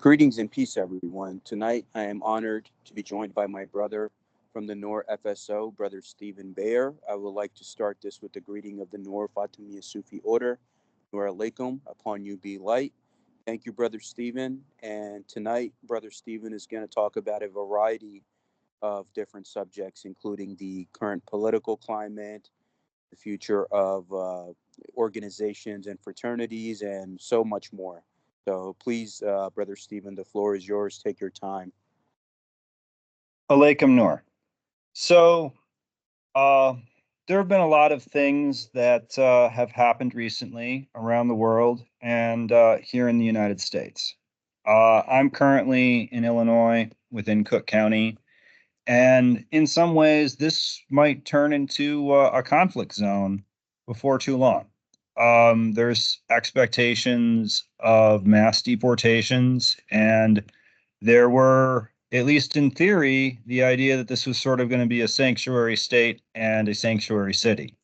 Greetings and peace, everyone. Tonight, I am honored to be joined by my brother from the Noor FSO, Brother Stephan Beyer. I would like to start this with the greeting of the Noor Fatimiyya Sufi Order. Noor alaikum, upon you be light. Thank you, Brother Stephan. And tonight, Brother Stephan is going to talk about a variety of different subjects, including the current political climate, the future of organizations and fraternities, and so much more. So please, Brother Stephan, the floor is yours. Take your time. Alaikum Noor. So, uh, there have been a lot of things that have happened recently around the world and here in the United States. I'm currently in Illinois within Cook County, and in some ways, this might turn into a conflict zone before too long. There's expectations of mass deportations, and there were, at least in theory, the idea that this was sort of going to be a sanctuary state and a sanctuary city.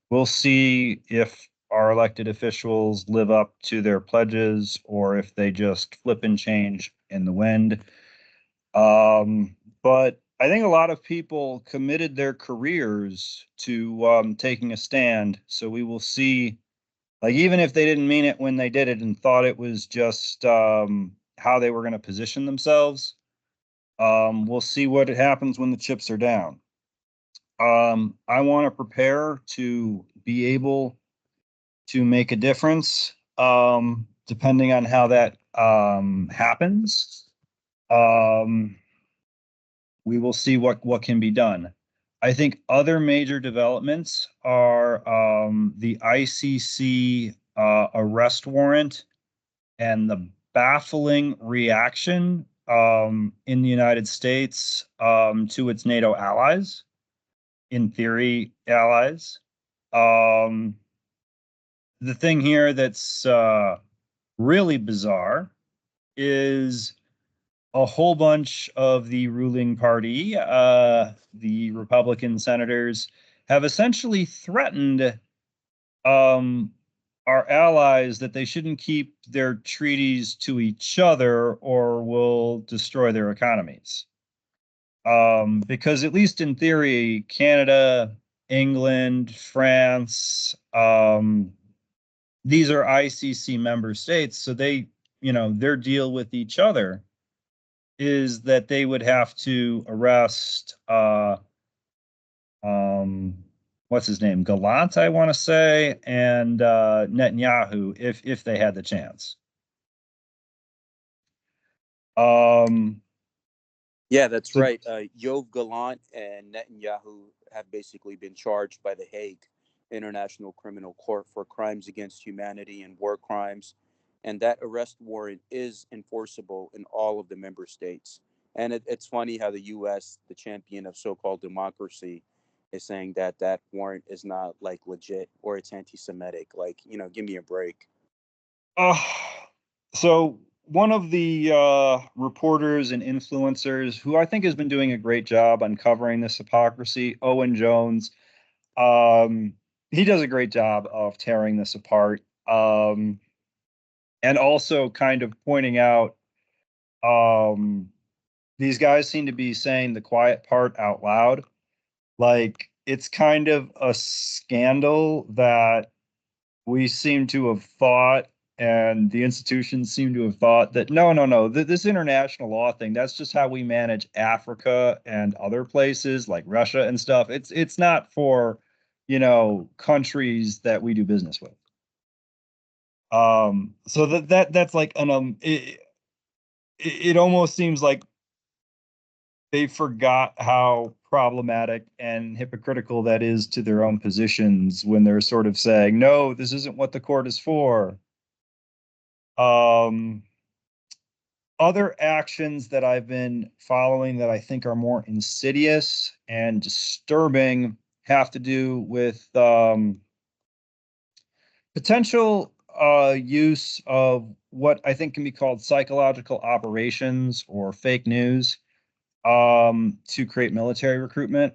We'll see if our elected officials live up to their pledges or if they just flip and change in the wind. But I think a lot of people committed their careers to taking a stand. So we will see, like, even if they didn't mean it when they did it and thought it was just how they were going to position themselves, we'll see what happens when the chips are down. I want to prepare to be able to make a difference, depending on how that happens. Um, we will see what can be done. I think other major developments are the ICC arrest warrant and the baffling reaction in the United States to its NATO allies, in theory, allies. Um, the thing here that's really bizarre is a whole bunch of the ruling party, the Republican senators, have essentially threatened um, our allies that they shouldn't keep their treaties to each other or will destroy their economies. Because at least in theory, Canada, England, France, these are ICC member states, so their deal with each other is that they would have to arrest um, what's his name, Gallant, I want to say, and Netanyahu if they had the chance. Um, Yeah, that's so, right. Yov Gallant and Netanyahu have basically been charged by the Hague International Criminal Court for crimes against humanity and war crimes. And that arrest warrant is enforceable in all of the member states. And it's funny how the U.S., the champion of so called democracy, is saying that that warrant is not like legit or it's anti Semitic. Like, give me a break. uh, so one of the reporters and influencers who I think has been doing a great job uncovering this hypocrisy, Owen Jones, um, he does a great job of tearing this apart. And also kind of pointing out um, these guys seem to be saying the quiet part out loud. Like, it's kind of a scandal that we seem to have thought, and the institutions seem to have thought that no, no, no, this international law thing, that's just how we manage Africa and other places like Russia and stuff. It's not for, countries that we do business with. So that's like it almost seems like they forgot how problematic and hypocritical that is to their own positions when they're sort of saying, no, this isn't what the court is for. Um, Other actions that I've been following that I think are more insidious and disturbing have to do with potential use of what I think can be called psychological operations or fake news to create military recruitment.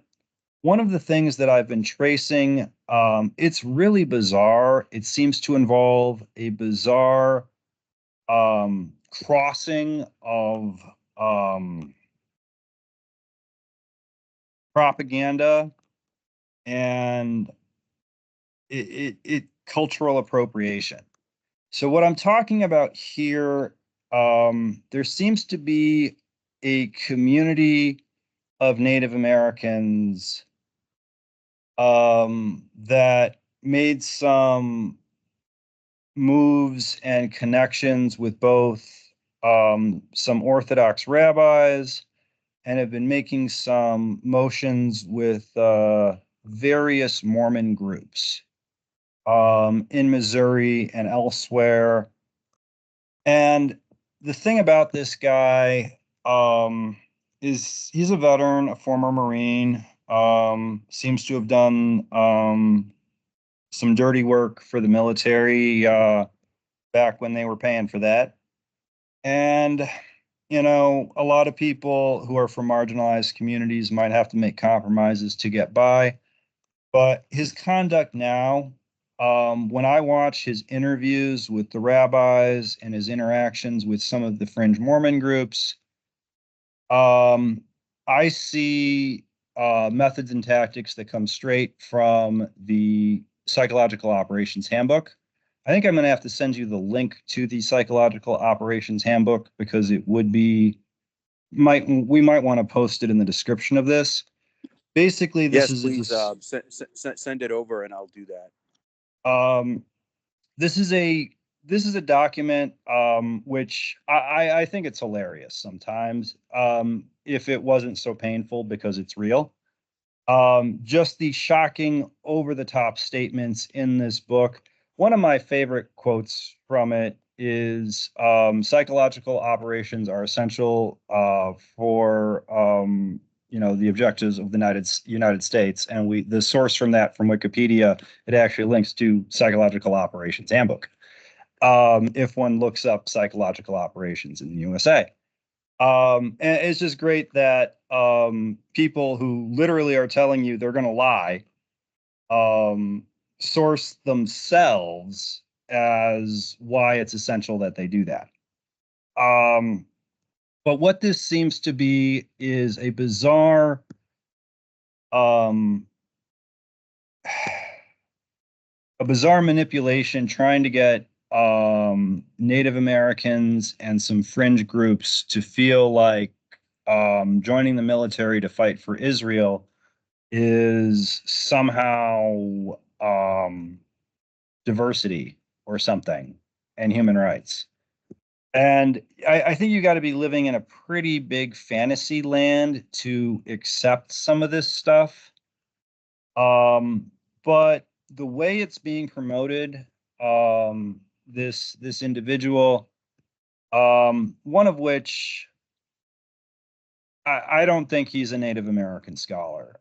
One of the things that I've been tracing, it's really bizarre. It seems to involve a bizarre crossing of propaganda and it cultural appropriation. So what I'm talking about here, there seems to be a community of Native Americans that made some moves and connections with both some Orthodox rabbis and have been making some motions with various Mormon groups in Missouri and elsewhere. And the thing about this guy is he's a veteran, a former Marine, seems to have done some dirty work for the military back when they were paying for that. And, you know, a lot of people who are from marginalized communities might have to make compromises to get by. But his conduct now, when I watch his interviews with the rabbis and his interactions with some of the fringe Mormon groups, I see methods and tactics that come straight from the Psychological Operations Handbook. I think I'm going to have to send you the link to the Psychological Operations Handbook because it would be we might want to post it in the description of this. Basically, Yes, please send it over, and I'll do that. This is a document which I think it's hilarious sometimes if it wasn't so painful because it's real. Just the shocking over the top statements in this book. One of my favorite quotes from it is psychological operations are essential for the objectives of the United States, and the source from that from Wikipedia, it actually links to Psychological Operations Handbook. If one looks up psychological operations in the USA. And it's just great that people who literally are telling you they're going to lie source themselves as why it's essential that they do that. But what this seems to be is a bizarre manipulation trying to get Native Americans and some fringe groups to feel like joining the military to fight for Israel is somehow diversity or something and human rights. And I think you got to be living in a pretty big fantasy land to accept some of this stuff. But the way it's being promoted, this individual, one of which I don't think he's a Native American scholar.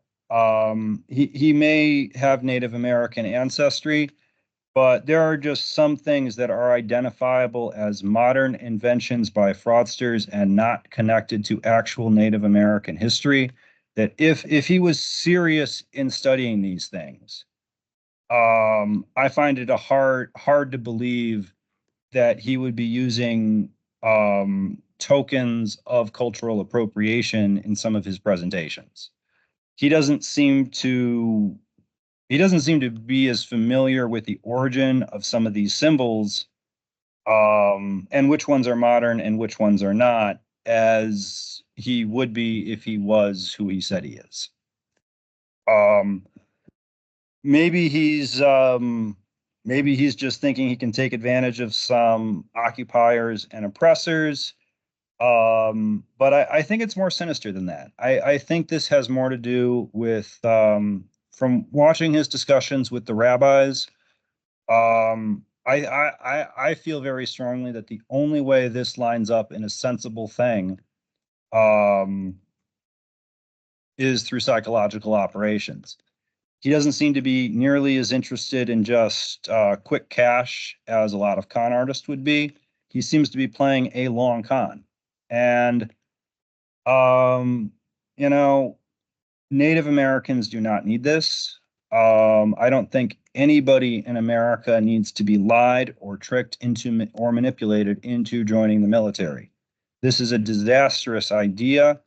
He may have Native American ancestry, but there are just some things that are identifiable as modern inventions by fraudsters and not connected to actual Native American history. That if he was serious in studying these things, I find it hard to believe that he would be using tokens of cultural appropriation in some of his presentations. He doesn't seem to be as familiar with the origin of some of these symbols, and which ones are modern and which ones are not, as he would be if he was who he said he is. Maybe he's just thinking he can take advantage of some occupiers and oppressors. But I think it's more sinister than that. I think this has more to do with from watching his discussions with the rabbis. I feel very strongly that the only way this lines up in a sensible thing is through psychological operations. He doesn't seem to be nearly as interested in just quick cash as a lot of con artists would be. He seems to be playing a long con. And, Native Americans do not need this. I don't think anybody in America needs to be lied or tricked into or manipulated into joining the military. This is a disastrous idea.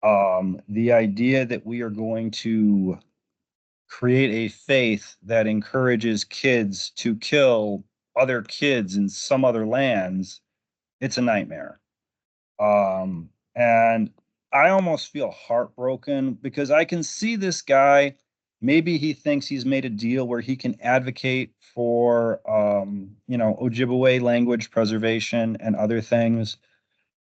The idea that we are going to create a faith that encourages kids to kill other kids in some other lands, it's a nightmare. And I almost feel heartbroken because I can see this guy. Maybe he thinks he's made a deal where he can advocate for, Ojibwe language preservation and other things.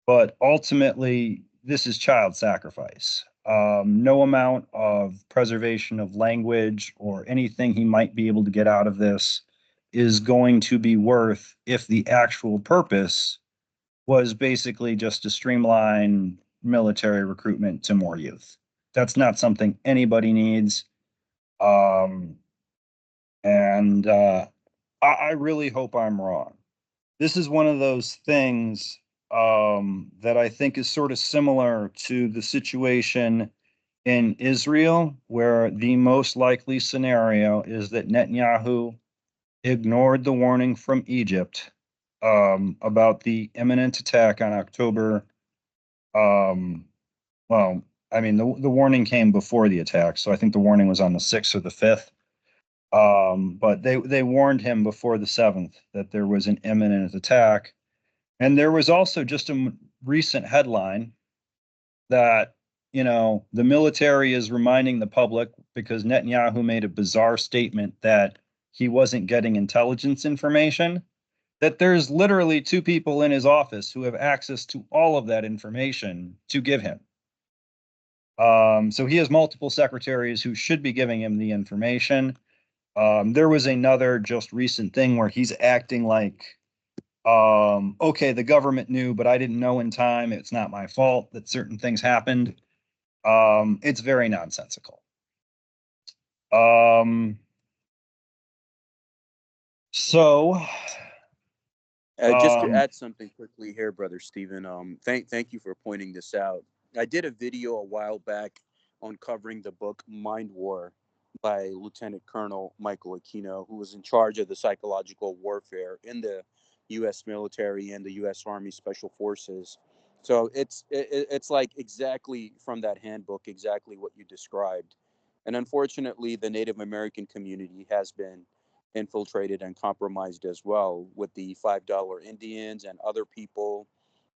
But ultimately, this is child sacrifice. No amount of preservation of language or anything he might be able to get out of this is going to be worth if the actual purpose was basically just to streamline military recruitment to more youth. That's not something anybody needs. Um, and I really hope I'm wrong. This is one of those things that I think is sort of similar to the situation in Israel, where the most likely scenario is that Netanyahu ignored the warning from Egypt about the imminent attack on October. Um, well, I mean, the warning came before the attack, so I think the warning was on the 6th or the 5th. But they warned him before the 7th that there was an imminent attack. And there was also just a recent headline that, the military is reminding the public because Netanyahu made a bizarre statement that he wasn't getting intelligence information, that there's literally two people in his office who have access to all of that information to give him. So he has multiple secretaries who should be giving him the information. There was another just recent thing where he's acting like, okay, the government knew, but I didn't know in time. It's not my fault that certain things happened. It's very nonsensical. Um, so, Just to um, add something quickly here, brother Stephen. Thank you for pointing this out. I did a video a while back on covering the book MindWar by Lieutenant Colonel Michael Aquino, who was in charge of the psychological warfare in the U.S. military and the U.S. Army Special Forces. So it's like exactly from that handbook, exactly what you described. And unfortunately, the Native American community has been infiltrated and compromised as well, with the $5 Indians and other people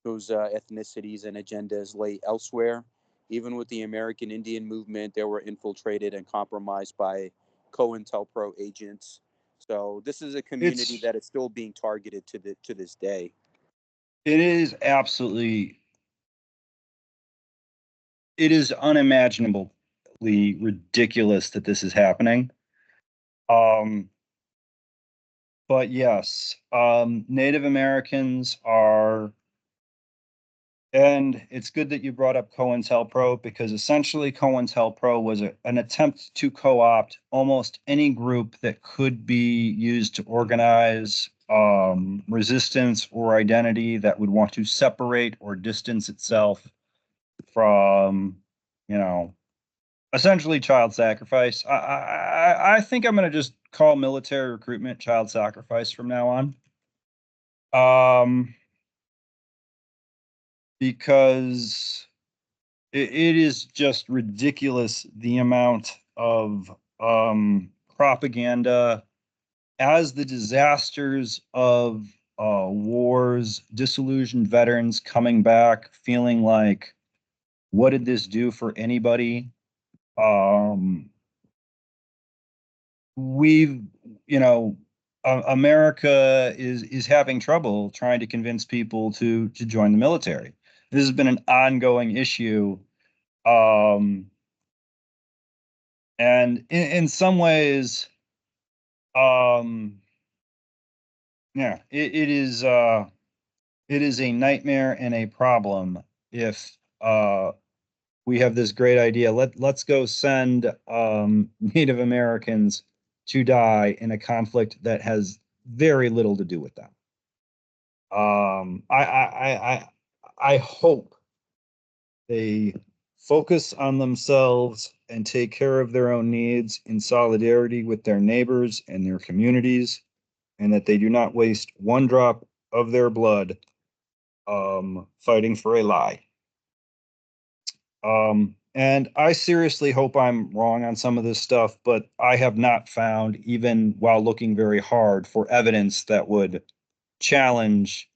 whose ethnicities and agendas lay elsewhere. Even with the American Indian movement, they were infiltrated and compromised by COINTELPRO agents. So this is a community it's that is still being targeted to this day. it is absolutely it is unimaginably ridiculous that this is happening. Um, but yes, Native Americans are, and it's good that you brought up COINTELPRO because essentially COINTELPRO was an attempt to co-opt almost any group that could be used to organize resistance or identity that would want to separate or distance itself from, you know, essentially child sacrifice. I think I'm going to just call military recruitment child sacrifice from now on. Because it is just ridiculous the amount of propaganda as the disasters of wars, disillusioned veterans coming back, feeling like, what did this do for anybody? Um, we've, you know, America is having trouble trying to convince people to join the military. This has been an ongoing issue. Um, and in some ways, um, yeah, it is a nightmare and a problem if we have this great idea. Let's go send Native Americans to die in a conflict that has very little to do with them. I hope they focus on themselves and take care of their own needs in solidarity with their neighbors and their communities, and that they do not waste one drop of their blood fighting for a lie. And I seriously hope I'm wrong on some of this stuff, but I have not found, even while looking very hard, for evidence that would challenge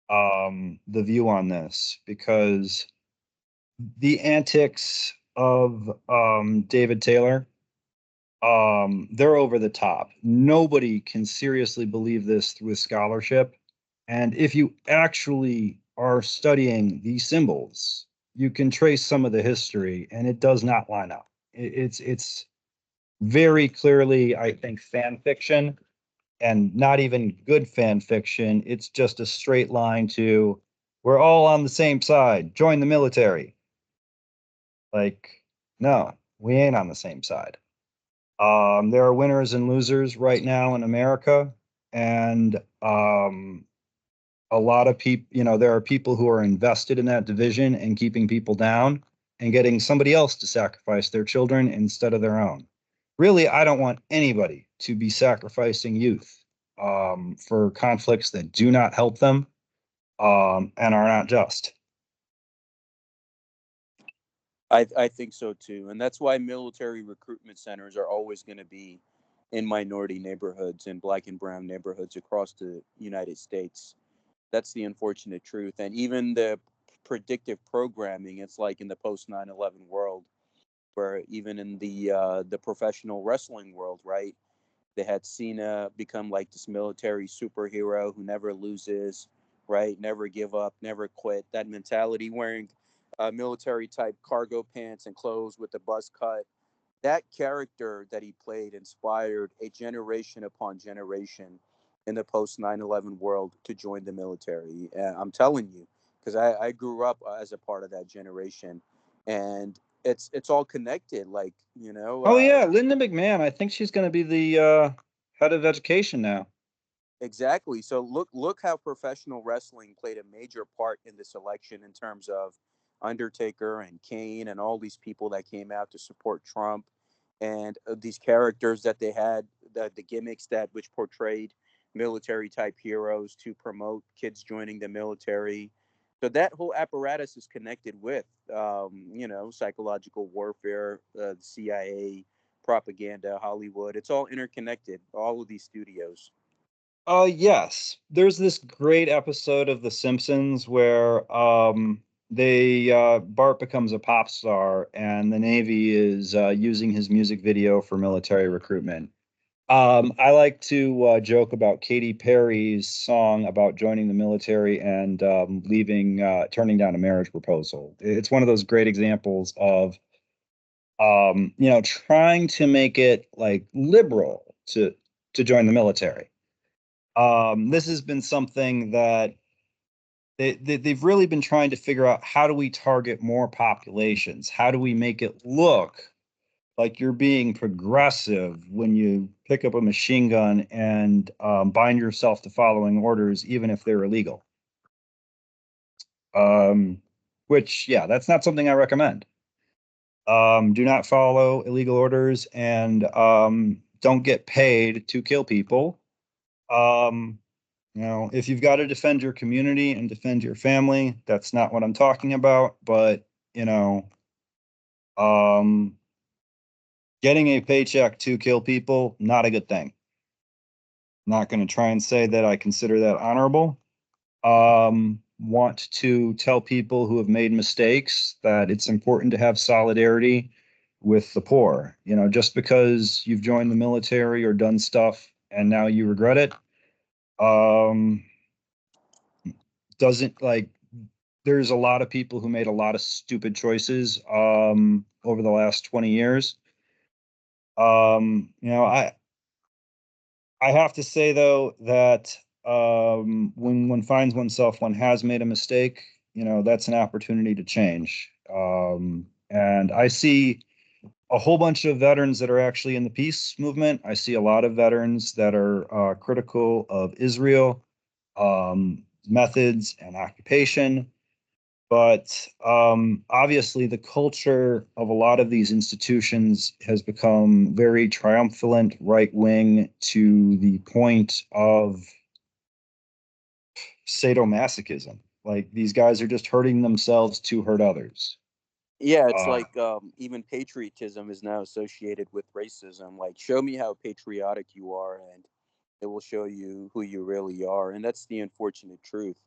the view on this, because the antics of David Taylor, they're over the top. Nobody can seriously believe this with scholarship. And if you actually are studying these symbols, you can trace some of the history, and it does not line up. It's very clearly, I think, fan fiction, and not even good fan fiction. It's just a straight line to, we're all on the same side, join the military. Like, no, we ain't on the same side. There are winners and losers right now in America, and a lot of people, there are people who are invested in that division and keeping people down and getting somebody else to sacrifice their children instead of their own. Really, I don't want anybody to be sacrificing youth for conflicts that do not help them and are not just. I think so too, and that's why military recruitment centers are always going to be in minority neighborhoods and black and brown neighborhoods across the United States. That's the unfortunate truth. And even the predictive programming, it's like in the post 9/11 world, where even in the professional wrestling world, right? They had Cena become like this military superhero who never loses, right? Never give up, never quit. That mentality, wearing military type cargo pants and clothes with the buzz cut. That character that he played inspired a generation upon generation in the post 9/11 world to join the military. I'm telling you, because I grew up as a part of that generation, and it's all connected. Like, Oh yeah, Linda McMahon. I think she's going to be the head of education now. exactly. So look how professional wrestling played a major part in this election in terms of Undertaker and Kane and all these people that came out to support Trump, and these characters that they had, the gimmicks that which portrayed military type heroes to promote kids joining the military. So that whole apparatus is connected with psychological warfare, the CIA, propaganda, Hollywood. It's all interconnected. All of these studios. Yes. There's this great episode of The Simpsons where they Bart becomes a pop star and the Navy is using his music video for military recruitment. I like to joke about Katy Perry's song about joining the military and leaving, turning down a marriage proposal. It's one of those great examples of trying to make it like liberal to join the military. This has been something that they've really been trying to figure out: how do we target more populations? How do we make it look like you're being progressive when you pick up a machine gun and bind yourself to following orders, even if they're illegal? Um, which, yeah, that's not something I recommend. Do not follow illegal orders, and don't get paid to kill people. Um, if you've got to defend your community and defend your family, that's not what I'm talking about. But, um, getting a paycheck to kill people, not a good thing. Not going to try and say that I consider that honorable. Want to tell people who have made mistakes that it's important to have solidarity with the poor. Just because you've joined the military or done stuff and now you regret it, um, doesn't like there's a lot of people who made a lot of stupid choices over the last 20 years. I have to say though that when one finds oneself, one has made a mistake, that's an opportunity to change. And I see a whole bunch of veterans that are actually in the peace movement. I see a lot of veterans that are critical of Israel methods and occupation. But obviously, the culture of a lot of these institutions has become very triumphant, right wing, to the point of sadomasochism. Like these guys are just hurting themselves to hurt others. Yeah, it's Uh, like even patriotism is now associated with racism. Like, show me how patriotic you are, and it will show you who you really are. And that's the unfortunate truth.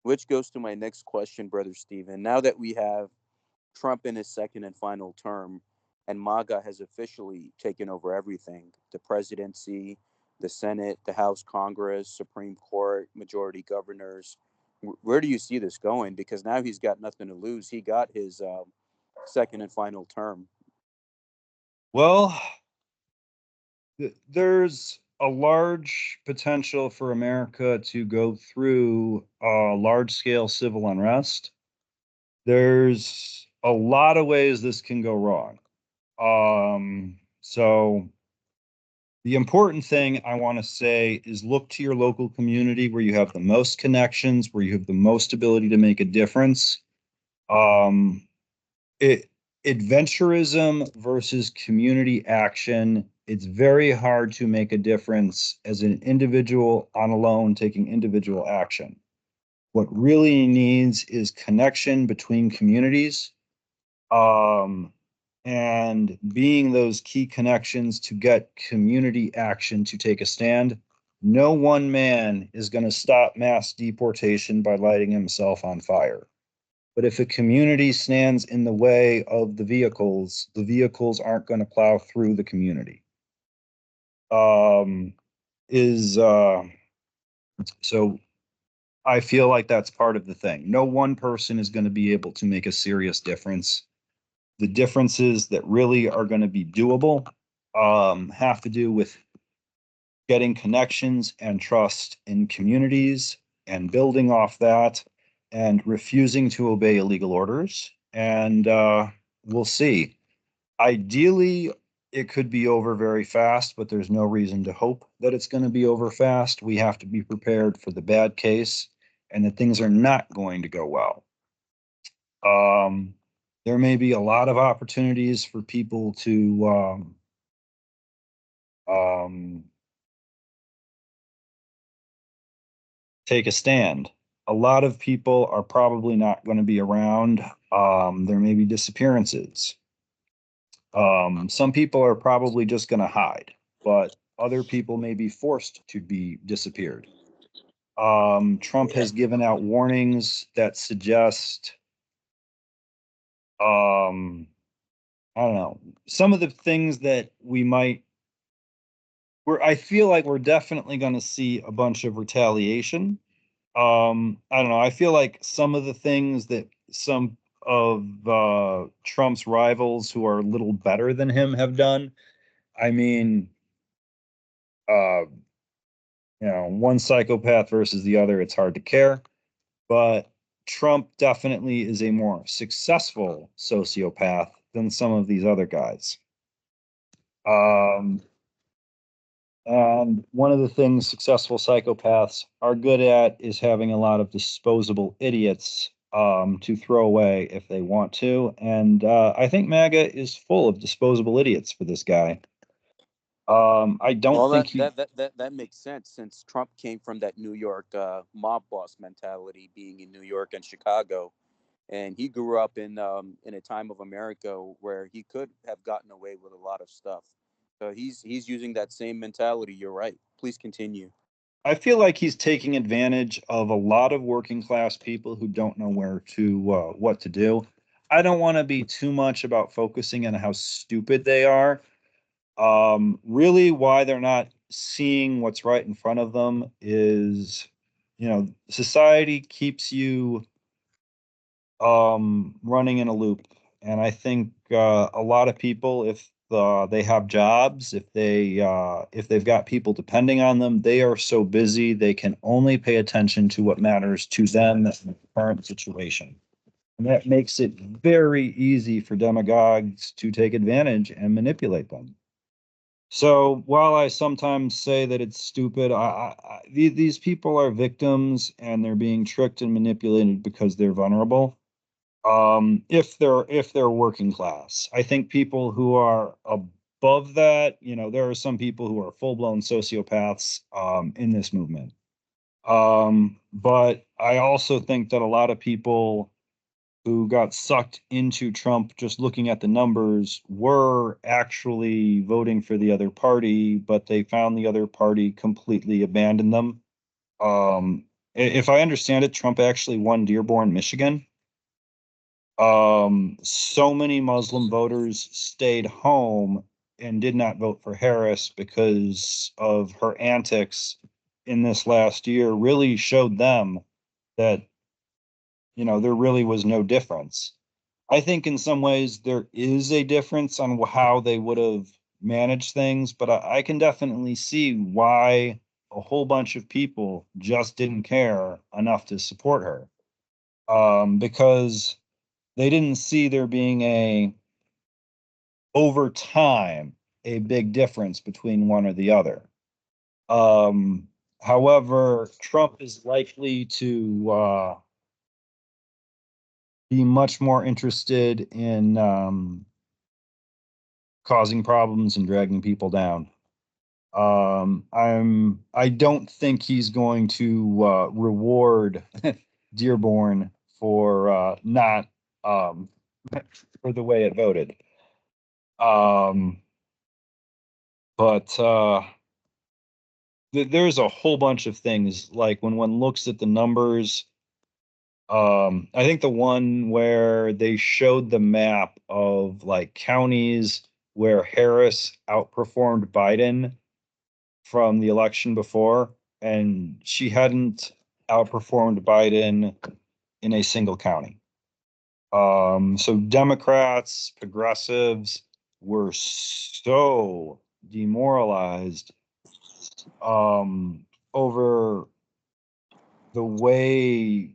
Which goes to my next question, Brother Stephen. Now that we have Trump in his second and final term, and MAGA has officially taken over everything, the presidency, the Senate, the House, Congress, Supreme Court, majority governors. Where do you see this going? Because now he's got nothing to lose. He got his second and final term. well, there's a large potential for America to go through large scale civil unrest. There's a lot of ways this can go wrong. So the important thing I want to say is look to your local community where you have the most connections, where you have the most ability to make a difference. Um, it adventurism versus community action. It's very hard to make a difference as an individual on alone taking individual action. What really needs is connection between communities, um, and being those key connections to get community action to take a stand. No one man is going to stop mass deportation by lighting himself on fire. But if a community stands in the way of the vehicles aren't going to plow through the community. Um, is So I feel like that's part of the thing. No one person is going to be able to make a serious difference. The differences that really are going to be doable have to do with getting connections and trust in communities and building off that and refusing to obey illegal orders. And we'll see. Ideally, it could be over very fast, but there's no reason to hope that it's going to be over fast. We have to be prepared for the bad case and that things are not going to go well. Um, there may be a lot of opportunities for people to um, take a stand. A lot of people are probably not going to be around. There may be disappearances. Some people are probably just going to hide, but other people may be forced to be disappeared. Trump has given out warnings that suggest, um, I don't know, some of the things that we might, I feel like we're definitely going to see a bunch of retaliation. I don't know. I feel like some of the things that some of Trump's rivals who are a little better than him have done. I mean, uh, one psychopath versus the other, it's hard to care. But Trump definitely is a more successful sociopath than some of these other guys. Um, and one of the things successful psychopaths are good at is having a lot of disposable idiots to throw away if they want to. And I think MAGA is full of disposable idiots for this guy. I don't Well, think that he, that, that that that makes sense since Trump came from that New York mob boss mentality, being in New York and Chicago, and he grew up in a time of America where he could have gotten away with a lot of stuff. So he's using that same mentality. You're right. Please continue. I feel like he's taking advantage of a lot of working class people who don't know where to, what to do. I don't want to be too much about focusing on how stupid they are. Really, why they're not seeing what's right in front of them is, society keeps you running in a loop. And I think a lot of people, if they have jobs, if they've got people depending on them, they are so busy they can only pay attention to what matters to them in the current situation. And that makes it very easy for demagogues to take advantage and manipulate them. So while I sometimes say that it's stupid, these people are victims and they're being tricked and manipulated because they're vulnerable. if they're working class. I think people who are above that, there are some people who are full-blown sociopaths in this movement. But I also think that a lot of people who got sucked into Trump just looking at the numbers were actually voting for the other party, but they found the other party completely abandoned them. If I understand it, Trump actually won Dearborn, Michigan. So many Muslim voters stayed home and did not vote for Harris because of her antics in this last year really showed them that, there really was no difference. I think in some ways there is a difference on how they would have managed things, but I can definitely see why a whole bunch of people just didn't care enough to support her. Because they didn't see there being over time, a big difference between one or the other. Um, However, Trump is likely to be much more interested in causing problems and dragging people down. I don't think he's going to reward Dearborn for not for the way it voted. Um, but there's a whole bunch of things like when one looks at the numbers. I think the one where they showed the map of like counties where Harris outperformed Biden from the election before, and she hadn't outperformed Biden in a single county. So Democrats, progressives were so demoralized over the way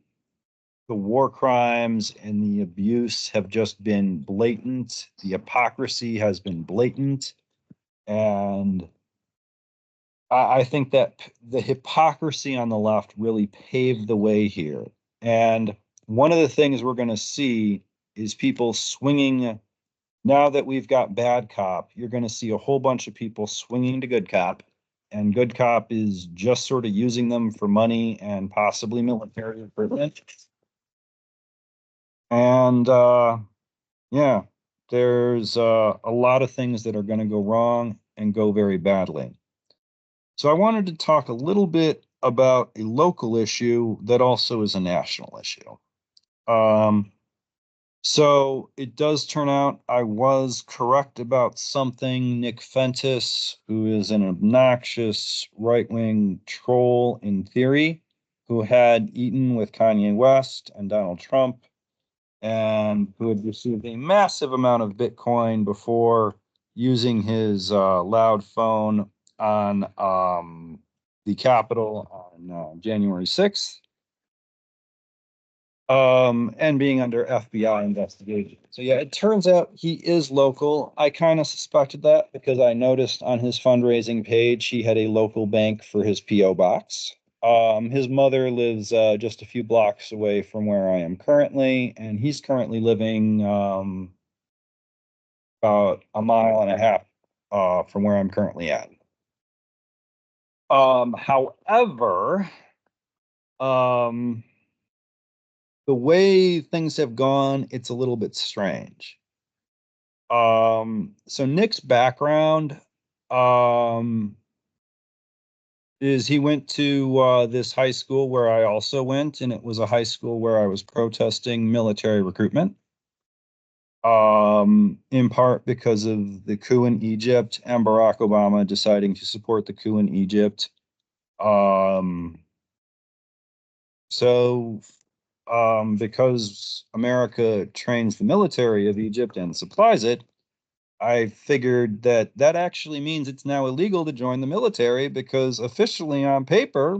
the war crimes and the abuse have just been blatant. The hypocrisy has been blatant. And I think that the hypocrisy on the left really paved the way here. And one of the things we're going to see is people swinging. Now that we've got bad cop, you're going to see a whole bunch of people swinging to good cop. And good cop is just sort of using them for money and possibly military equipment. And yeah, there's a lot of things that are going to go wrong and go very badly. So I wanted to talk a little bit about a local issue that also is a national issue. Um, so it does turn out I was correct about something. Nick Fuentes, who is an obnoxious right-wing troll in theory, who had eaten with Kanye West and Donald Trump, and who had received a massive amount of Bitcoin before using his loud phone on the Capitol on January 6th, and being under FBI investigation. So yeah, it turns out he is local. I kind of suspected that because I noticed on his fundraising page he had a local bank for his PO box. His mother lives just a few blocks away from where I am currently, and he's currently living about a mile and a half from where I'm currently at. However, um, the way things have gone, it's a little bit strange. So Nick's background is he went to this high school where I also went, and it was a high school where I was protesting military recruitment. In part because of the coup in Egypt and Barack Obama deciding to support the coup in Egypt. Um, so, because America trains the military of Egypt and supplies it, I figured that that actually means it's now illegal to join the military because officially on paper,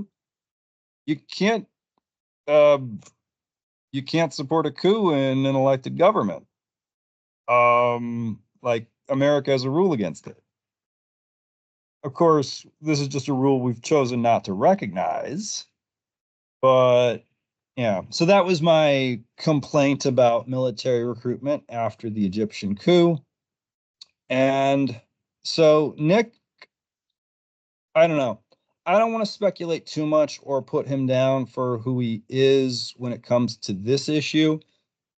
you can't uh, you can't support a coup in an elected government. Like America has a rule against it. Of course, this is just a rule we've chosen not to recognize, but Yeah, so that was my complaint about military recruitment after the Egyptian coup. And so Nick, I don't know. I don't want to speculate too much or put him down for who he is when it comes to this issue,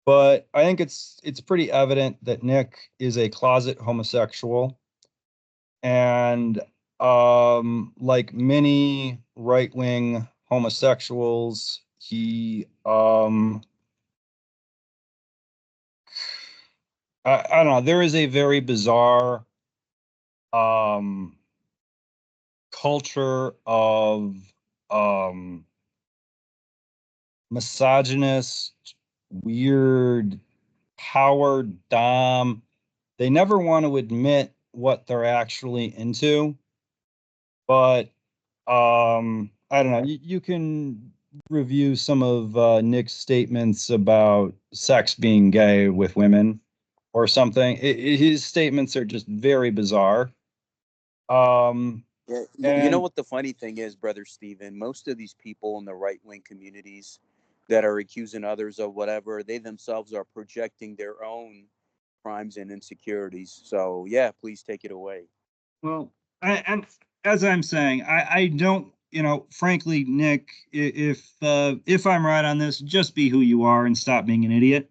but I think it's pretty evident that Nick is a closet homosexual, and like many right-wing homosexuals, he I don't know, there is a very bizarre um culture of um misogynist, weird power dom. They never want to admit what they're actually into, but I don't know. You can review some of Nick's statements about sex being gay with women or something. His statements are just very bizarre. Um, Yeah, you know and what the funny thing is, brother Stephen? Most of these people in the right wing communities that are accusing others of whatever, they themselves are projecting their own crimes and insecurities. So yeah, please take it away. well, and as I'm saying, I don't, frankly, Nick, if I'm right on this, just be who you are and stop being an idiot.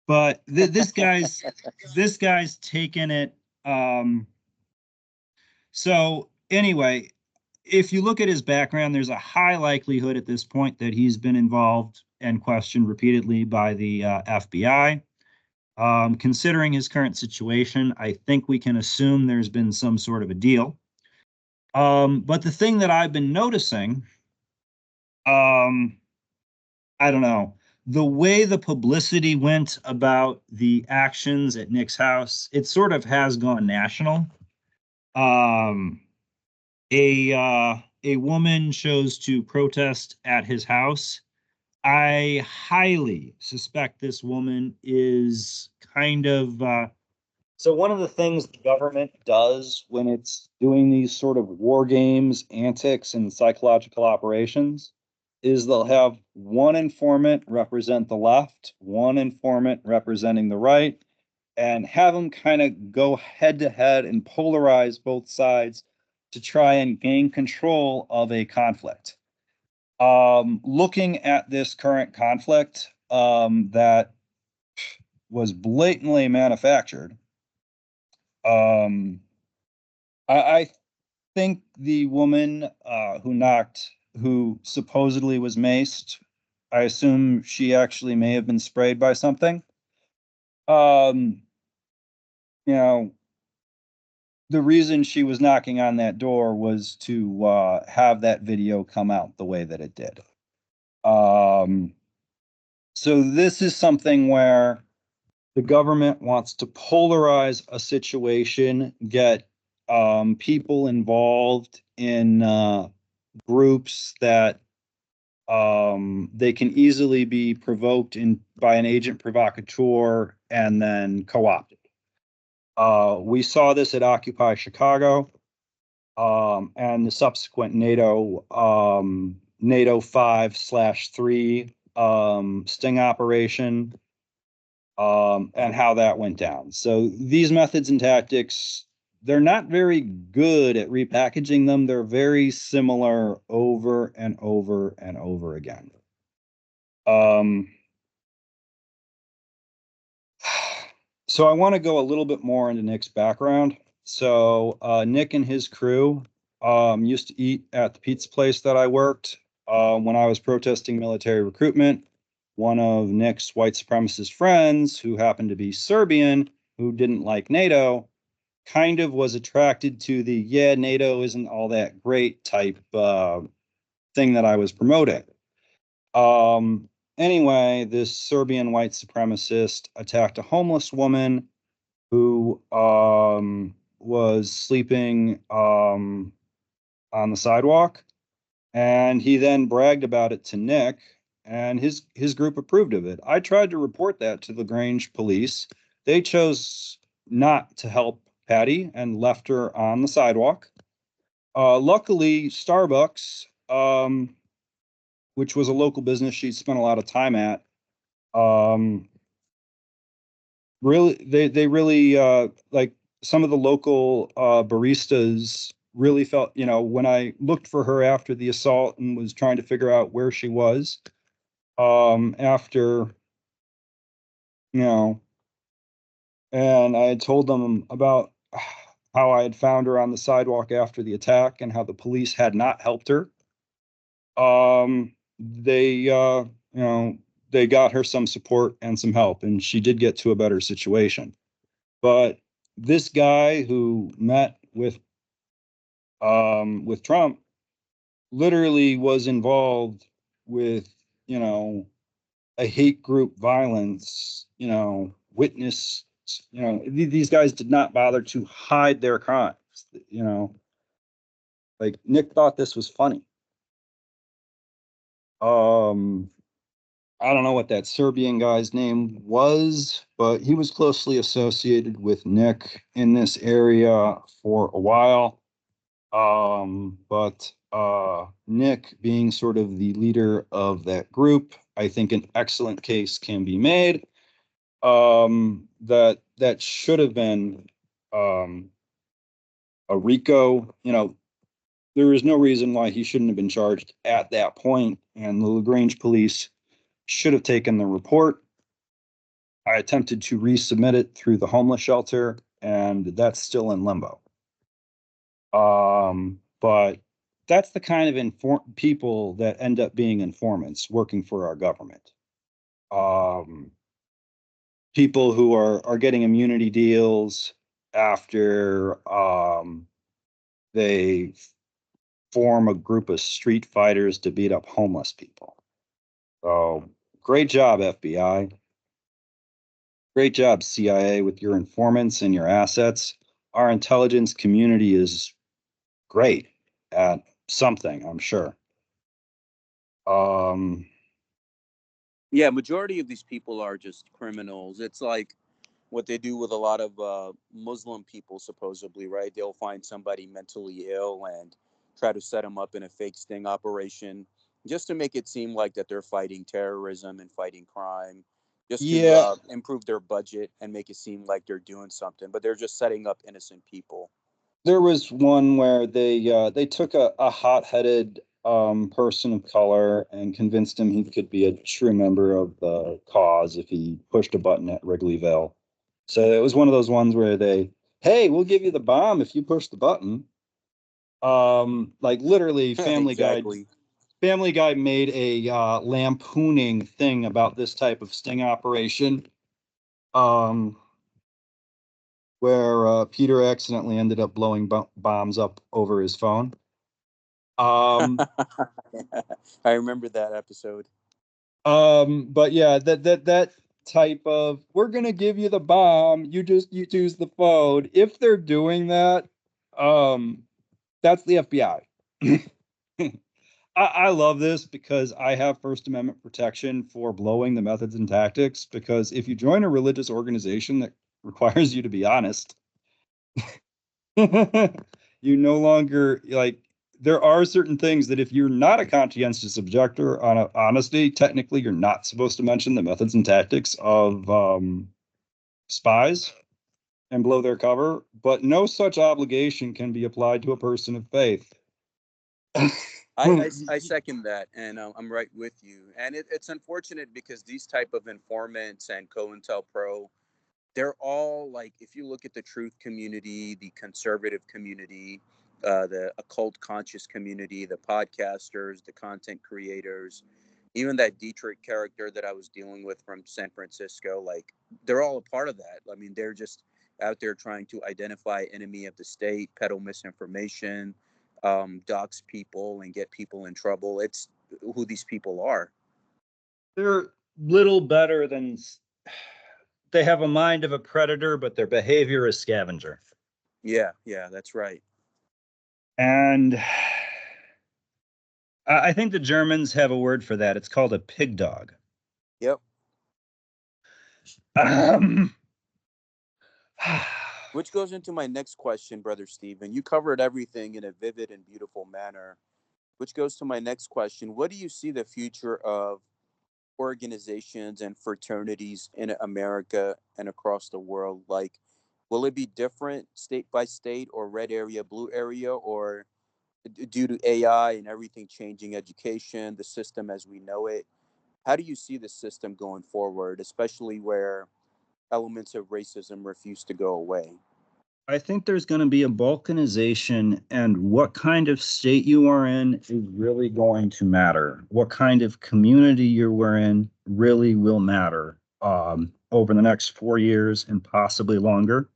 But this guy's taken it. Um, so anyway, if you look at his background, there's a high likelihood at this point that he's been involved and questioned repeatedly by the FBI. Considering his current situation, I think we can assume there's been some sort of a deal. But the thing that I've been noticing, um, I don't know, the way the publicity went about the actions at Nick's house, it sort of has gone national. Um, a woman chose to protest at his house. I highly suspect this woman is kind of so one of the things the government does when it's doing these sort of war games, antics, and psychological operations is they'll have one informant represent the left, one informant representing the right, and have them kind of go head to head and polarize both sides to try and gain control of a conflict. Looking at this current conflict that was blatantly manufactured, um, I think the woman who supposedly was maced, I assume she actually may have been sprayed by something. Um, you know, the reason she was knocking on that door was to have that video come out the way that it did. Um, so this is something where the government wants to polarize a situation, get people involved in groups that they can easily be provoked in by an agent provocateur and then co-opted. We saw this at Occupy Chicago and the subsequent NATO 5/3 sting operation, and how that went down. So these methods and tactics, they're not very good at repackaging them. They're very similar over and over and over again. Um, so I want to go a little bit more into Nick's background. So Nick and his crew used to eat at the pizza place that I worked when I was protesting military recruitment. One of Nick's white supremacist friends, who happened to be Serbian, who didn't like NATO, kind of was attracted to the yeah, NATO isn't all that great type thing that I was promoting. Anyway, this Serbian white supremacist attacked a homeless woman who was sleeping on the sidewalk, and he then bragged about it to Nick, and his group approved of it. I tried to report that to the Grange police. They chose not to help Patty and left her on the sidewalk. Luckily, Starbucks which was a local business she spent a lot of time at. Um, really, they really like some of the local baristas really felt, when I looked for her after the assault and was trying to figure out where she was, after, you know, and I had told them about how I had found her on the sidewalk after the attack and how the police had not helped her. They, they got her some support and some help, and she did get to a better situation. But this guy who met with Trump literally was involved with, you know, a hate group violence, witness, these guys did not bother to hide their crimes, you know, like Nick thought this was funny. Um, I don't know what that Serbian guy's name was, but he was closely associated with Nick in this area for a while. But Nick being sort of the leader of that group, I think an excellent case can be made that should have been um, a RICO. There is no reason why he shouldn't have been charged at that point, and the LaGrange police should have taken the report. I attempted to resubmit it through the homeless shelter, and that's still in limbo. But that's the kind of people that end up being informants working for our government. Um, People who are getting immunity deals after they form a group of street fighters to beat up homeless people. So great job, FBI. Great job, CIA, with your informants and your assets. Our intelligence community is great at something, I'm sure. Um, Yeah, majority of these people are just criminals. It's like what they do with a lot of Muslim people, supposedly, right? They'll find somebody mentally ill and try to set them up in a fake sting operation just to make it seem like that they're fighting terrorism and fighting crime, just to yeah, improve their budget and make it seem like they're doing something, but they're just setting up innocent people. there was one where they took a hot-headed person of color and convinced him he could be a true member of the cause if he pushed a button at Wrigleyville. So it was one of those ones where hey, we'll give you the bomb if you push the button. Like literally, Exactly. Family Guy made a lampooning thing about this type of sting operation. Um, where Peter accidentally ended up blowing bombs up over his phone. Um, I remember that episode. but yeah, that type of we're gonna give you the bomb, you use the phone. If they're doing that, um, that's the FBI. I love this because I have First Amendment protection for blowing the methods and tactics. Because if you join a religious organization that requires you to be honest, you no longer like there are certain things that if you're not a conscientious objector on honesty, technically you're not supposed to mention the methods and tactics of spies and blow their cover, but no such obligation can be applied to a person of faith. I second that, and I'm right with you. And it's unfortunate because these type of informants and COINTELPRO, they're all like, if you look at the truth community, the conservative community, the occult conscious community, the podcasters, the content creators, even that Dietrich character that I was dealing with from San Francisco, like they're all a part of that. I mean, they're just out there trying to identify enemy of the state, peddle misinformation, dox people, and get people in trouble. It's who these people are. They're little better than they have a mind of a predator, but their behavior is scavenger. Yeah, yeah, that's right. And I think the Germans have a word for that. It's called a pig dog. Yep. Um, Which goes into my next question, Brother Stephen. You covered everything in a vivid and beautiful manner. which goes to my next question. What do you see the future of organizations and fraternities in America and across the world like? Will it be different state by state, or red area, blue area, or due to AI and everything changing education, the system as we know it? How do you see the system going forward, especially where elements of racism refuse to go away? I think there's going to be a balkanization, and what kind of state you are in is really going to matter. What kind of community you were in really will matter over the next 4 years and possibly longer.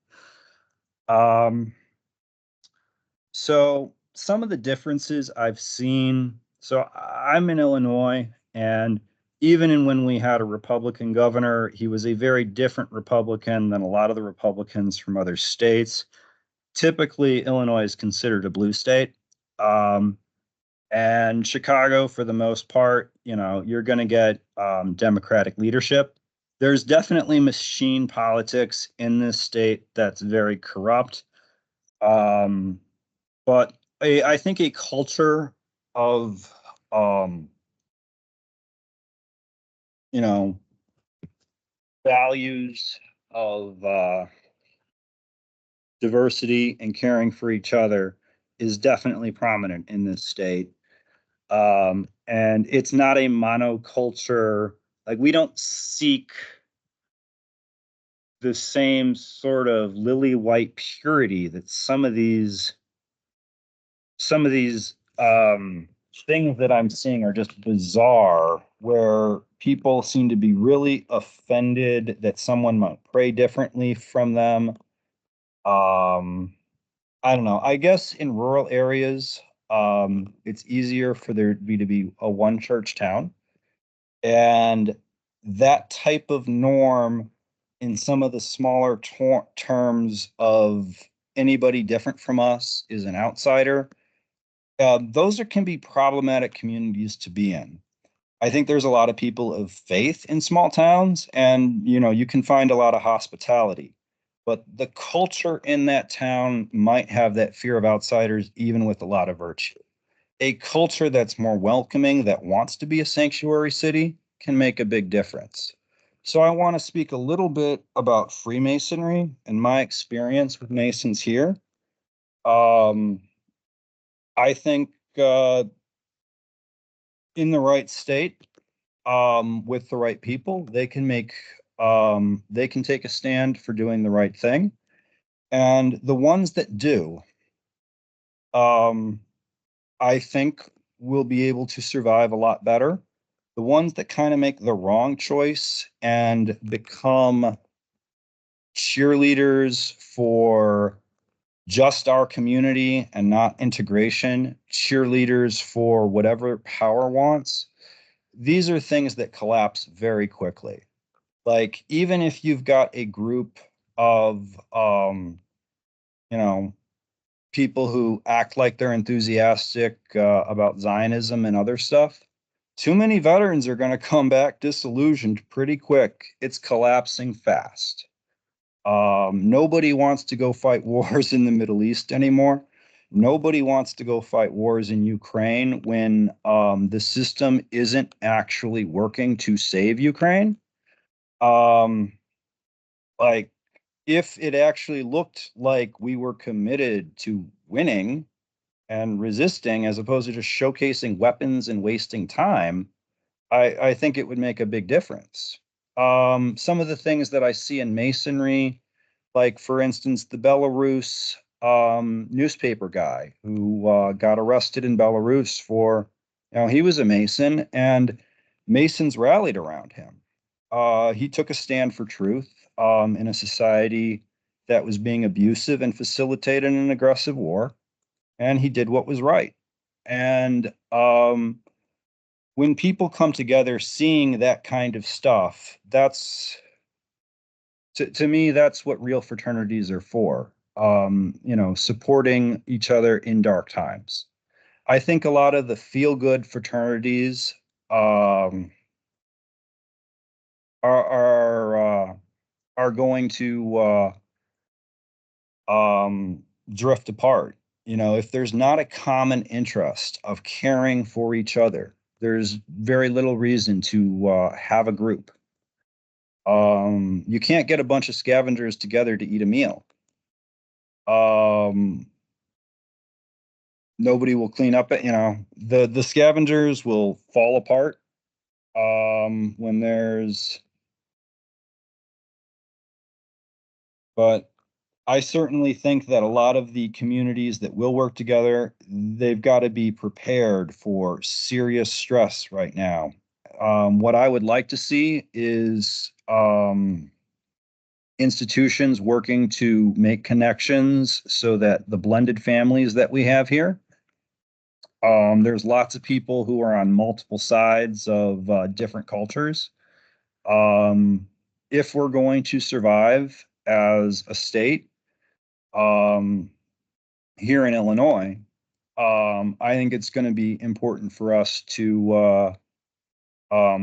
Um, so some of the differences I've seen. So I'm in Illinois, and even when we had a Republican governor, he was a very different Republican than a lot of the Republicans from other states. Typically, Illinois is considered a blue state. Um, and Chicago, for the most part, you're going to get Democratic leadership. There's definitely machine politics in this state that's very corrupt. Um, but I think a culture of, um, you know, values of diversity and caring for each other is definitely prominent in this state. And it's not a monoculture. Like, we don't seek the same sort of lily white purity that some of these things that I'm seeing are just bizarre, where people seem to be really offended that someone might pray differently from them. Um, I don't know. I guess in rural areas, it's easier for there to be a one church town. And that type of norm in some of the smaller terms of anybody different from us is an outsider. Those can be problematic communities to be in. I think there's a lot of people of faith in small towns, and you can find a lot of hospitality. But the culture in that town might have that fear of outsiders, even with a lot of virtue. A culture that's more welcoming, that wants to be a sanctuary city, can make a big difference. So I want to speak a little bit about Freemasonry and my experience with Masons here. Um, I think in the right state, with the right people, they can take a stand for doing the right thing. And the ones that do, um, I think will be able to survive a lot better. The ones that kind of make the wrong choice and become cheerleaders for just our community and not integration, cheerleaders for whatever power wants, these are things that collapse very quickly. Like, even if you've got a group of you know people who act like they're enthusiastic about Zionism and other stuff, too many veterans are going to come back disillusioned pretty quick. It's collapsing fast. Nobody wants to go fight wars in the Middle East anymore. Nobody wants to go fight wars in Ukraine when the system isn't actually working to save Ukraine. Um, like, if it actually looked like we were committed to winning and resisting, as opposed to just showcasing weapons and wasting time, I think it would make a big difference. Some of the things that I see in Masonry, like, for instance, the Belarus newspaper guy who got arrested in Belarus for, he was a Mason, and Masons rallied around him. He took a stand for truth in a society that was being abusive and facilitated an aggressive war, and he did what was right. And when people come together seeing that kind of stuff, to me, that's what real fraternities are for. Supporting each other in dark times. I think a lot of the feel good fraternities um, are going to drift apart. if there's not a common interest of caring for each other, there's very little reason to have a group. You can't get a bunch of scavengers together to eat a meal. Nobody will clean up it. The scavengers will fall apart when there's. But I certainly think that a lot of the communities that will work together, they've got to be prepared for serious stress right now. What I would like to see is institutions working to make connections so that the blended families that we have here, there's lots of people who are on multiple sides of different cultures. If we're going to survive as a state, here in Illinois, I think it's going to be important for us to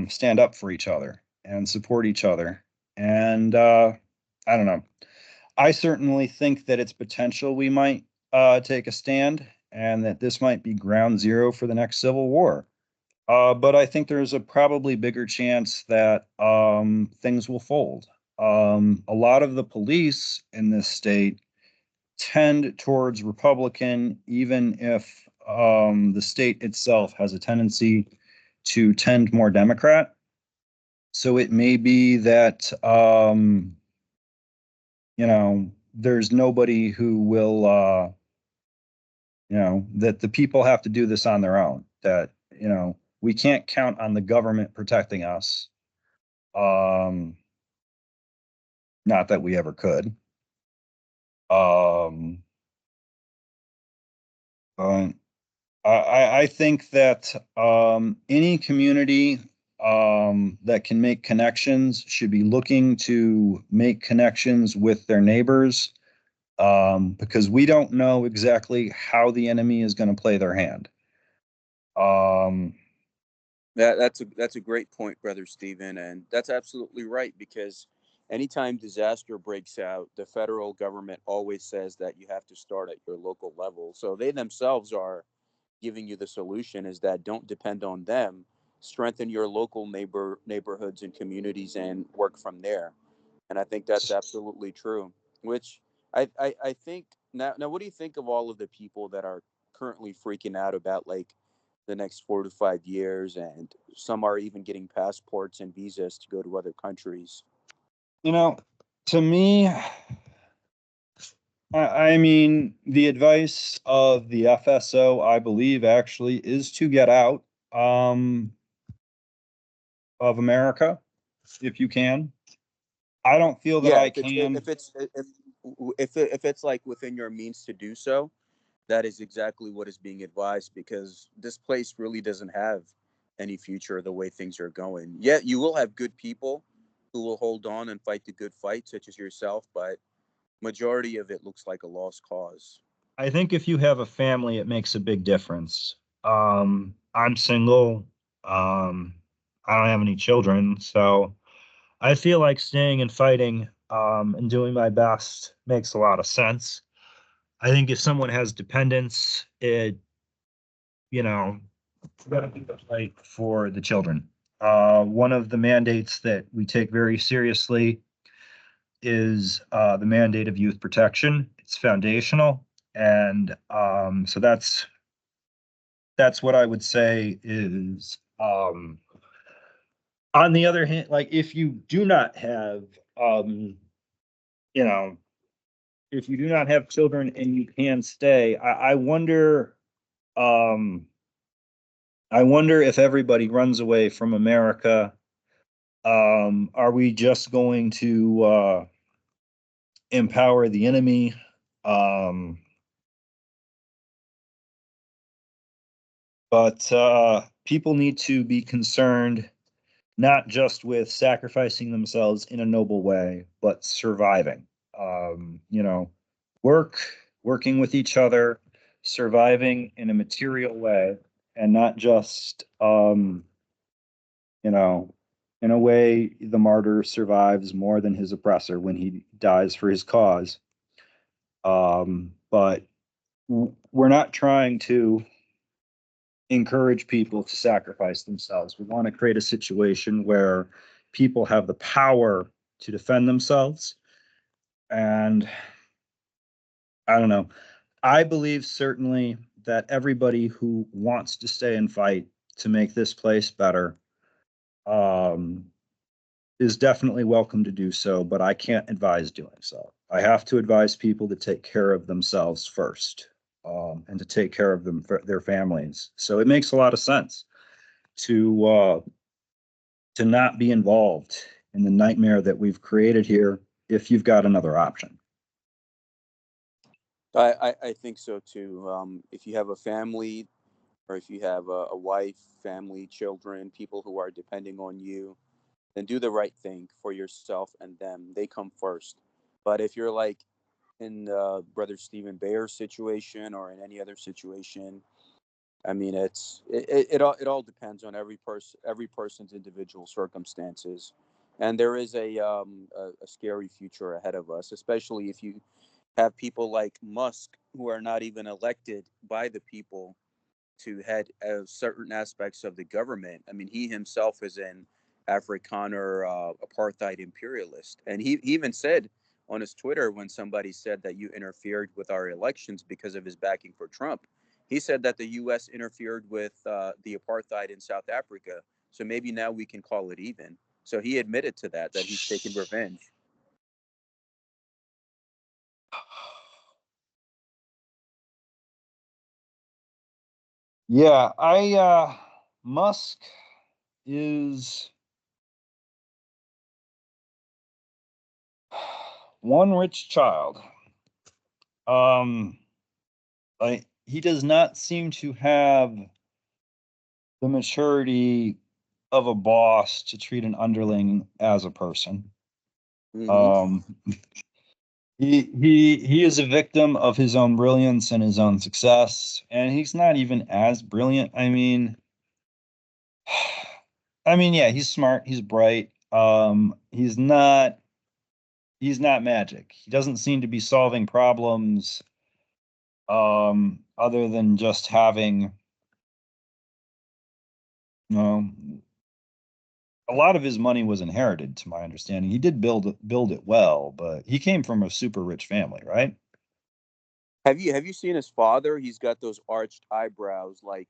stand up for each other and support each other. And I don't know. I certainly think that it's potential we might take a stand and that this might be ground zero for the next civil war. But I think there's a probably bigger chance that things will fold. A lot of the police in this state tend towards Republican, even if the state itself has a tendency to tend more Democrat. So it may be that there's nobody who will that the people have to do this on their own. That we can't count on the government protecting us. Not that we ever could. But I think that any community that can make connections should be looking to make connections with their neighbors, because we don't know exactly how the enemy is going to play their hand. That's a great point, brother Stephen, and that's absolutely right, because anytime disaster breaks out, the federal government always says that you have to start at your local level. So they themselves are giving you the solution, is that don't depend on them, strengthen your local neighborhoods and communities and work from there. And I think that's absolutely true. Which I think now what do you think of all of the people that are currently freaking out about like the next 4 to 5 years, and some are even getting passports and visas to go to other countries? To me, I mean, the advice of the FSO, I believe, actually is to get out of America if you can. I don't feel that Yeah, I can. if it's like within your means to do so, that is exactly what is being advised, because this place really doesn't have any future the way things are going. Yet you will have good people who will hold on and fight the good fight, such as yourself, but majority of it looks like a lost cause. I think if you have a family, it makes a big difference. I'm single. I don't have any children, so I feel like staying and fighting and doing my best makes a lot of sense. I think if someone has dependents, you know, gotta be the fight for the children. One of the mandates that we take very seriously is the mandate of youth protection. It's foundational, and so that's what I would say is. On the other hand, like if you do not have, you know, if you do not have children and you can stay, um, I wonder if everybody runs away from America. Are we just going to empower the enemy? Um, but people need to be concerned not just with sacrificing themselves in a noble way, but surviving. You know, work, working with each other, surviving in a material way, and not just, you know, in a way, the martyr survives more than his oppressor when he dies for his cause. But we're not trying to encourage people to sacrifice themselves. We want to create a situation where people have the power to defend themselves. And I don't know. I believe certainly that everybody who wants to stay and fight to make this place better um, is definitely welcome to do so, but I can't advise doing so. I have to advise people to take care of themselves first, and to take care of their families. So it makes a lot of sense to not be involved in the nightmare that we've created here if you've got another option. I think so too. If you have a family, or if you have a wife, family, children, people who are depending on you, then do the right thing for yourself and them. They come first. But if you're like in Brother Stephan Beyer's situation or in any other situation, I mean, it all depends on every person's individual circumstances, and there is a scary future ahead of us, especially if you have people like Musk who are not even elected by the people to head certain aspects of the government. I mean, he himself is an Afrikaner apartheid imperialist, and he even said on his Twitter, when somebody said that you interfered with our elections because of his backing for Trump, he said that the U.S. interfered with the apartheid in South Africa. So maybe now we can call it even. So he admitted to that he's taking revenge. Yeah, Musk is one rich child. Um, like he does not seem to have the maturity of a boss to treat an underling as a person. Mm-hmm. Um, he is a victim of his own brilliance and his own success, and he's not even as brilliant. Yeah, he's smart, he's bright. He's not magic. He doesn't seem to be solving problems other than just having, you know, a lot of his money was inherited, to my understanding. He did build it well, but he came from a super rich family, right? Have you seen his father? He's got those arched eyebrows like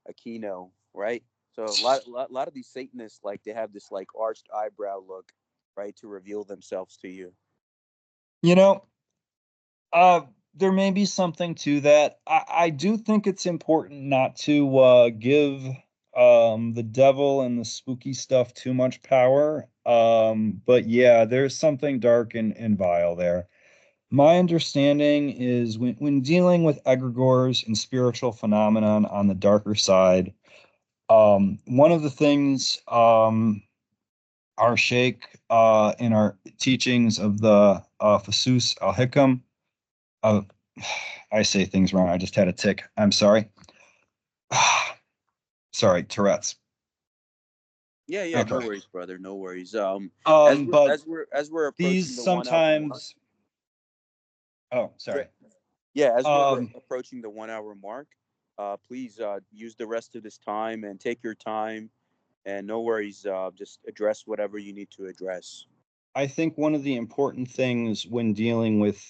Aquino, right? So a lot of these Satanists, like, they have this like arched eyebrow look, right, to reveal themselves to you. You know, uh, there may be something to that. I do think it's important not to give the devil and the spooky stuff too much power. But yeah, there's something dark and vile there. My understanding is when dealing with egregores and spiritual phenomenon on the darker side, one of the things our Sheikh in our teachings of the Fasus al-Hikam, uh, I say things wrong. I just had a tick. I'm sorry. Sorry, Tourette's. Yeah, yeah, no Okay. worries, brother, no worries. As we're But as we're as we're these approaching the 1 hour mark, sometimes. Oh, yeah, sorry. yeah, as we're Um, approaching the 1 hour mark, please use the rest of this time and take your time, and no worries. Just address whatever you need to address. I think one of the important things when dealing with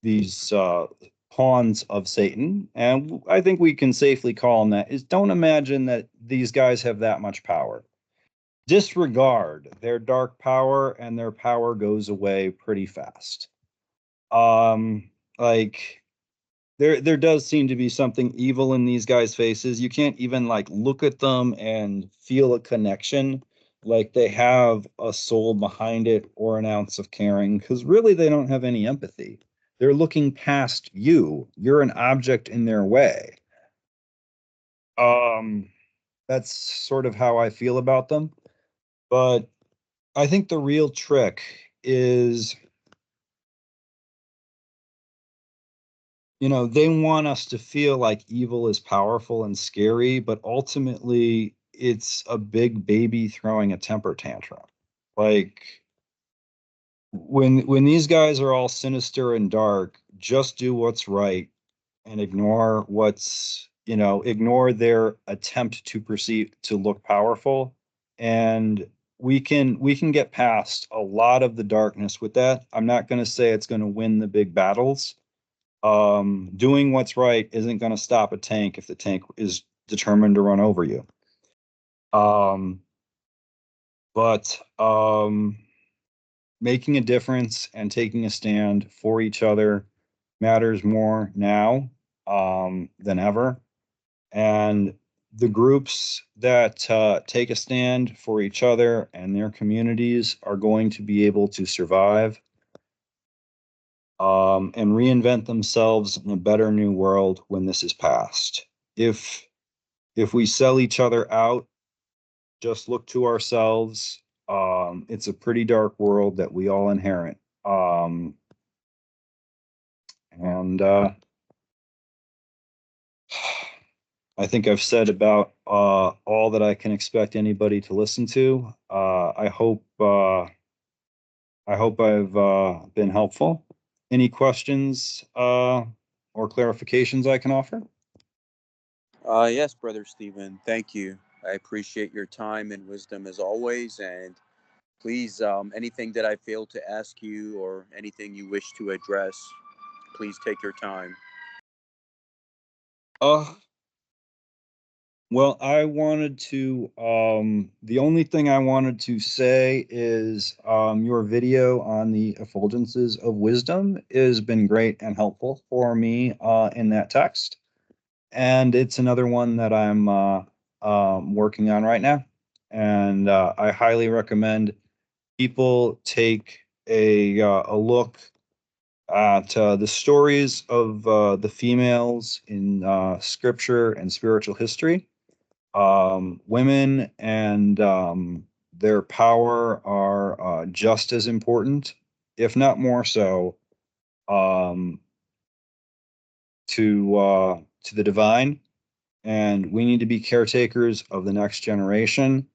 these pawns of Satan, and I think we can safely call them that, is don't imagine that these guys have that much power. Disregard their dark power, and their power goes away pretty fast. Like there does seem to be something evil in these guys' faces. You can't even like look at them and feel a connection, like they have a soul behind it or an ounce of caring, because really they don't have any empathy. They're looking past you. You're an object in their way. um that's sort of how I feel about them. But I think the real trick is, they want us to feel like evil is powerful and scary, but ultimately it's a big baby throwing a temper tantrum. Like, when these guys are all sinister and dark, just do what's right and ignore what's, ignore their attempt to perceive to look powerful. And we can get past a lot of the darkness with that. I'm not going to say it's going to win the big battles. Doing what's right isn't going to stop a tank if the tank is determined to run over you. Um, but making a difference and taking a stand for each other matters more now than ever. And the groups that take a stand for each other and their communities are going to be able to survive and reinvent themselves in a better new world when this is past. If we sell each other out, just look to ourselves. It's a pretty dark world that we all inherit. And I think I've said about all that I can expect anybody to listen to. I hope I've been helpful. Any questions or clarifications I can offer? Yes, Brother Stephen, thank you. I appreciate your time and wisdom as always. And please, anything that I failed to ask you or anything you wish to address, please take your time. Uh, well, the only thing I wanted to say is your video on the effulgences of wisdom has been great and helpful for me in that text. And it's another one that I'm working on right now. And I highly recommend people take a look at the stories of the females in scripture and spiritual history. Women and their power are just as important, if not more so, um, to the divine. And we need to be caretakers of the next generation.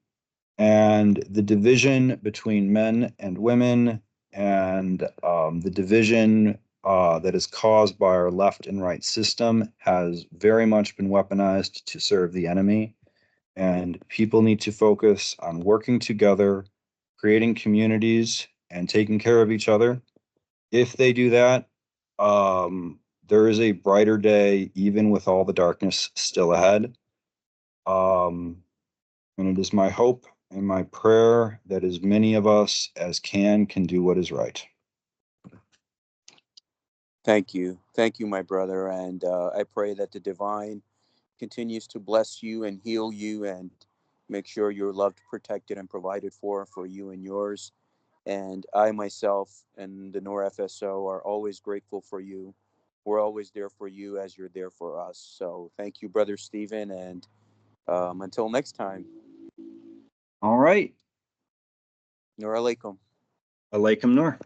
And the division between men and women, and the division that is caused by our left and right system, has very much been weaponized to serve the enemy. And people need to focus on working together, creating communities, and taking care of each other. If they do that, there is a brighter day, even with all the darkness still ahead. Um, and it is my hope and my prayer that as many of us as can do what is right. Thank you. Thank you, my brother. And I pray that the divine continues to bless you and heal you and make sure you're loved, protected, and provided for you and yours. And I myself and the NOR FSO are always grateful for you. We're always there for you as you're there for us. So thank you, Brother Stephen. And until next time, All right. Nur alaikum. Alaikum Nur.